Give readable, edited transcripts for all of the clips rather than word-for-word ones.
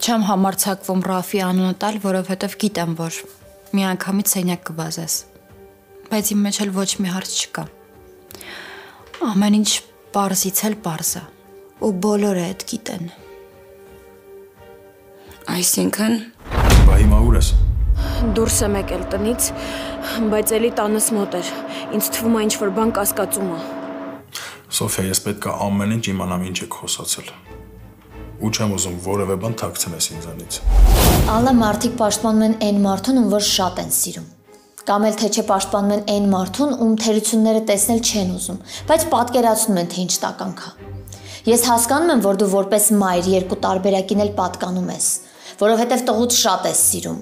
Չեմ համարձակվում Ռաֆի անունը տալ, որովհետև գիտեմ, որ մի անգամից սենյակ կվազես, բայց իմ մեջ էլ ոչ մի հարց չկա։ Ամեն ինչ պարզից էլ պարզ է, ու բոլորը այդ գիտեն։ Այսինքն… Բա հիմա ուր ես։ Դուրս եմ եկել տնից, բայց էլի տանս մոտ էր, ինձ թվում է ինչ-որ բան կասկածում է։ Սոֆիա, ես պետք է ամեն ինչ իմանամ ինչ եք խոսացել։ Ու չեմ ուզում որևէ բան թաքցնես ինձանից։ Ալը մարդիկ պաշտպանում են այն մարդուն, ում որ շատ են սիրում։ Կամ էլ թե չէ պաշտպանում են այն մարդուն, ում թերությունները տեսնել չեն ուզում, բայց պատկերացնում են, թե ինչ տականք է։ Ես հասկանում եմ, որ դու որպես մայր երկու տարբերակին էլ պատկանում ես, որովհետև տղուց շատ ես սիրում։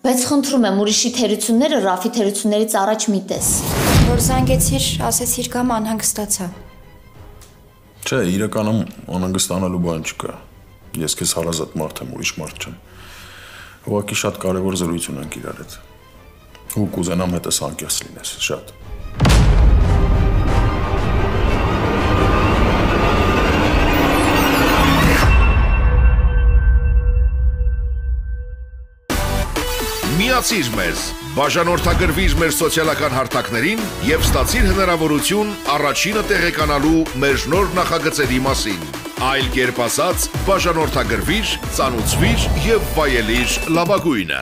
Բայց խնդրում եմ, ուրիշի թերությունները Ռաֆի թերություններից առաջ մի տես։ Որ զանգեցիր, ասեցիր կամ անհանգստացա։ Չէ, իրականում անհանգստանալու բան չկա։ Ես քեզ հարազատ մարդ եմ, ուրիշ մարդ չեմ։ Ուղղակի շատ կարևոր զրույց ունենք իրար հետ։ Ու կուզենամ հետս անկեղծ լինես, շատ։ Միացիր մեզ, բաժանորդագրվիր մեր սոցիալական հարթակներին և ստացիր հնարավորություն առաջինը տեղեկանալու մեր նոր նախագծերի մասին։ Այլ կերպ ասած, բաժանորդագրվիր, ծանուցվիր և վայելիր լավագույնը։